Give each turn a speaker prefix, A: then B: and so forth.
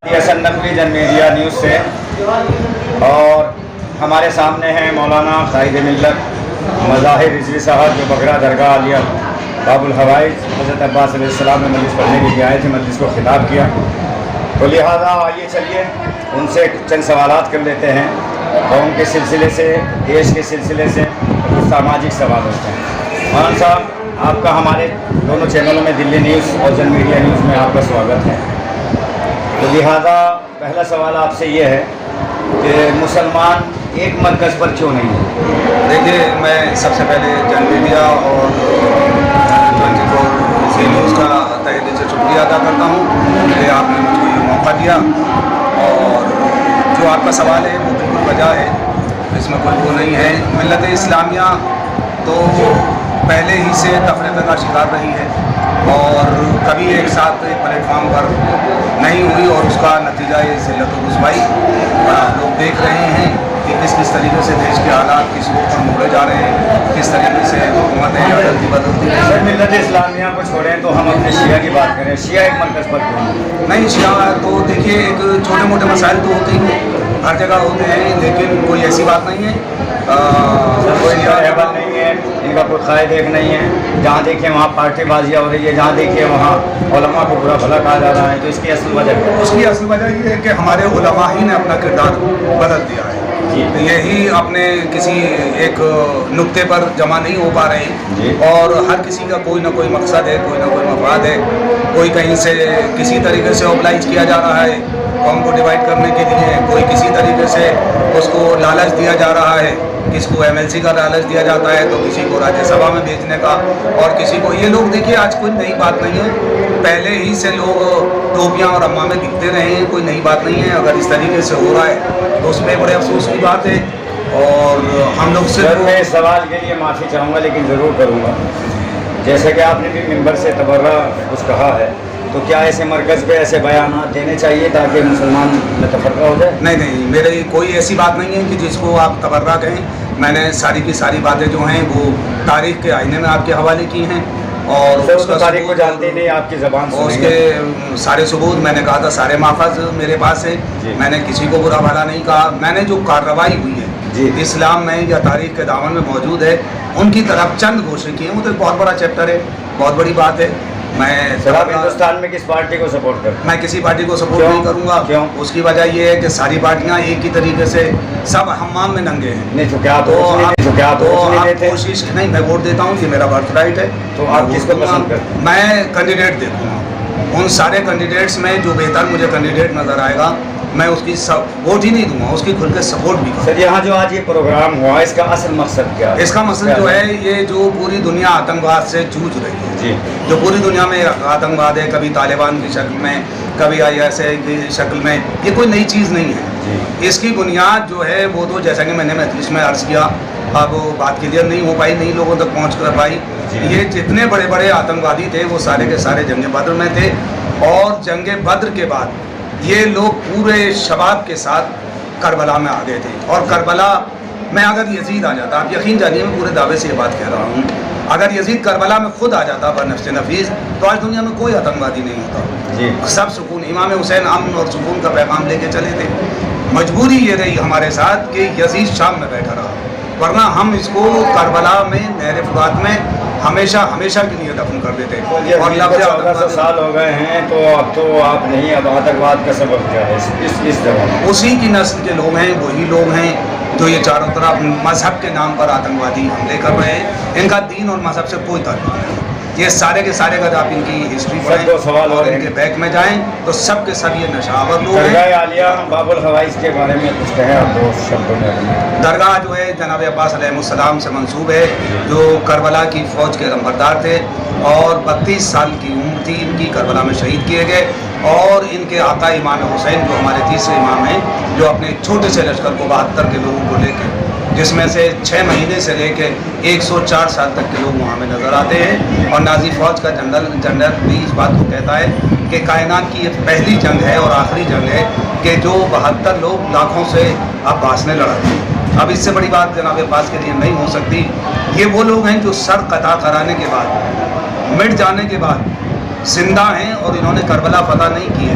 A: حسن نقوی جن media news سے، اور ہمارے سامنے ہیں مولانا قائد ملت مظاہر رضوی صاحب جو بگرا درگاہ عالیہ باب الحوائج حضرت عباس علیہ السلام نے مجلس پڑھنے کے لیے آئے تھے، مجلس کو خطاب کیا، تو لہٰذا آئیے چلیے ان سے چند سوالات کر لیتے ہیں، قوم کے سلسلے سے، دیش کے سلسلے سے، کچھ ساماجک سوال ہوتے ہیں۔ مولانا صاحب، آپ کا ہمارے دونوں چینلوں میں دلی نیوز اور جن میڈیا نیوز میں آپ کا سواگت ہے۔ تو لہٰذا پہلا سوال آپ سے یہ ہے کہ مسلمان ایک مرکز پر کیوں نہیں ہے؟
B: دیکھیے، میں سب سے پہلے جن میڈیا اور 24 نیوز کا تہہ دل سے شکریہ ادا کرتا ہوں کہ آپ نے مجھے یہ موقع دیا، اور جو آپ کا سوال ہے وہ بالکل وجہ ہے، اس میں کوئی وہ نہیں ہے۔ ملت اسلامیہ تو پہلے ہی سے تفریق کا شکار رہی ہے اور کبھی ایک ساتھ ایک پلیٹ فارم پر نہیں ہوئی، اور اس کا نتیجہ یہ ذلت و رسوائی، اور آپ لوگ دیکھ رہے ہیں کہ کس طریقے سے دیش کے حالات کس روپ پر موڑے جا رہے ہیں، کس طریقے سے حکومتیں بدلتی ہیں۔
A: سر، ملت اسلامیہ کو چھوڑیں تو ہم اپنے شیعہ کی بات کریں، شیعہ ایک مرکز پر کیوں
B: نہیں؟ شیعہ تو دیکھیے، ایک چھوٹے موٹے مسائل تو ہوتے ہی ہیں، ہر جگہ ہوتے ہیں، لیکن کوئی ایسی بات نہیں ہے۔
A: کوئی رہبر نہیں ہے، ان کا کوئی قائد ایک نہیں ہے، جہاں دیکھیں وہاں پارٹی بازیاں ہو رہی ہے، جہاں دیکھیں وہاں علماء کو برا بھلا کہا جا رہا ہے، تو اس کی اصل وجہ کیا ہے؟
B: اس کی اصل وجہ یہ ہے کہ ہمارے علماء ہی نے اپنا کردار بدل دیا ہے، یہی اپنے کسی ایک نقطے پر جمع نہیں ہو پا رہے، اور ہر کسی کا کوئی نہ کوئی مقصد ہے، کوئی نہ کوئی مفاد ہے، کوئی کہیں سے کسی طریقے سے اوبلائز کیا جا رہا ہے قوم کو ڈیوائڈ کرنے کے لیے، کوئی کسی طریقے سے اس کو لالچ دیا جا رہا ہے، کس کو MLC کا لالچ دیا جاتا ہے تو کسی کو راجیہ سبھا میں بھیجنے کا، اور کسی کو یہ لوگ دیکھیے آج کوئی نئی بات نہیں ہے، پہلے ہی سے لوگ ٹوپیاں اور امامے میں دکھتے رہے ہیں، کوئی نئی بات نہیں ہے۔ اگر اس طریقے سے ہو رہا ہے تو اس میں بڑے افسوس کی بات ہے، اور ہم لوگ سے
A: میں اس سوال کے لیے معافی چاہوں گا، لیکن ضرور کروں گا۔ جیسے کہ آپ نے بھی ممبر سے تبرہ کچھ کہا ہے، تو کیا ایسے مرکز پہ ایسے بیانات دینے چاہیے تاکہ مسلمان میں تفرقہ ہو جائے؟
B: نہیں، میرے کوئی ایسی بات نہیں ہے کہ جس کو آپ تبرہ کہیں۔ میں نے ساری کی ساری باتیں جو ہیں وہ تاریخ کے آئینے میں آپ کے حوالے کی ہیں، اور
A: اس کا تاریخ کو جانتے نہیں، آپ کی زبان سے
B: اس کے سارے ثبوت میں نے کہا تھا، سارے ماخذ میرے پاس ہے، میں نے کسی کو برا بھلا نہیں کہا۔ میں نے جو کارروائی ہوئی ہے اسلام میں یا تاریخ کے دامن میں موجود ہے، ان کی طرف چند گوشے کیے، وہ تو ایک بہت بڑا چیپٹر ہے، بہت بڑی بات ہے۔ میں
A: آپ ہندوستان میں کس پارٹی کو سپورٹ کرتے ہیں؟
B: میں کسی پارٹی کو سپورٹ نہیں کروں گا۔
A: کیوں؟
B: اس کی وجہ یہ ہے کہ ساری پارٹیاں ایک ہی طریقے سے سب حمام میں ننگے ہیں۔
A: نہیں تو کیا آپ
B: کوشش نہیں، میں ووٹ دیتا ہوں، یہ میرا برتھ رائٹ ہے،
A: تو آپ کس کو پسند کرتے ہیں؟
B: میں کینڈیڈیٹ دیکھوں گا، ان سارے کینڈیڈیٹس میں جو بہتر مجھے کینڈیڈیٹ نظر آئے گا میں اس کی ووٹ ہی نہیں دوں گا، اس کی کھل کے سپورٹ بھی کروں گا۔
A: سر، یہاں جو آج یہ پروگرام ہوا، اس کا اصل مقصد کیا ہے؟
B: اس کا مقصد جو ہے، یہ جو پوری دنیا آتنکواد سے جوجھ رہی ہے، جو پوری دنیا میں آتنکواد ہے، کبھی طالبان کی شکل میں، کبھی ISI کی شکل میں، یہ کوئی نئی چیز نہیں ہے۔ اس کی بنیاد جو ہے وہ تو جیسا کہ میں نے مجلس میں عرض کیا، اب بات کلیئر نہیں ہو پائی، نئی لوگوں تک پہنچ کر پائی۔ یہ جتنے بڑے بڑے آتنکوادی تھے وہ سارے کے سارے جنگ بدر میں تھے، اور جنگ بدر کے بعد یہ لوگ پورے شباب کے ساتھ کربلا میں آ گئے تھے، اور کربلا میں اگر یزید آ جاتا، آپ یقین جانیے میں پورے دعوے سے یہ بات کہہ رہا ہوں، اگر یزید کربلا میں خود آ جاتا بنفس نفیس، تو آج دنیا میں کوئی آتنکوادی نہیں ہوتا، سب سکون۔ امام حسین امن اور سکون کا پیغام لے کے چلے تھے، مجبوری یہ رہی ہمارے ساتھ کہ یزید شام میں بیٹھا رہا، ورنہ ہم اس کو کربلا میں نہر فرات میں ہمیشہ کے لیے دفن کر دیتے۔
A: اور 1400 سال ہو گئے ہیں، تو اب تو آپ نہیں، اب آتنکواد کا سبب کیا ہے اس جگہ؟
B: اسی کی نسل کے لوگ ہیں، وہی لوگ ہیں جو یہ چاروں طرف مذہب کے نام پر آتنکوادی حملے کر رہے ہیں۔ ان کا دین اور مذہب سے کوئی تعلق نہیں، یہ سارے کے سارے اگر آپ ان کی ہسٹری پڑھیں اور ان کے بیک میں جائیں تو سب کے سب یہ نشاور لوگ ہیں۔
A: درگاہ عالیہ باب الحوائج کے بارے میں کچھ کہیں آپ دو شبدوں میں؟
B: درگاہ جو ہے جناب عباس علیہ السلام سے منسوب ہے، جو کربلا کی فوج کے نمبردار تھے، اور 32 سال کی عمر تھی ان کی، کربلا میں شہید کیے گئے، اور ان کے آقا امام حسین جو ہمارے تیسرے امام ہیں، جو اپنے چھوٹے سے لشکر کو 72 کے لوگوں کو لے کے، جس میں سے 6 مہینے سے لے کے 104 سال تک کے لوگ وہاں میں نظر آتے ہیں، اور نازی فوج کا جنرل بھی اس بات کو کہتا ہے کہ کائنات کی یہ پہلی جنگ ہے اور آخری جنگ ہے کہ جو 72 لوگ لاکھوں سے عباس نے لڑا تھا۔ اب اس سے بڑی بات جناب عباس کے لیے نہیں ہو سکتی۔ یہ وہ لوگ ہیں جو سر قطع کرانے کے بعد، مٹ جانے کے بعد زندہ ہیں، اور انہوں نے کربلا فتح نہیں کی ہے،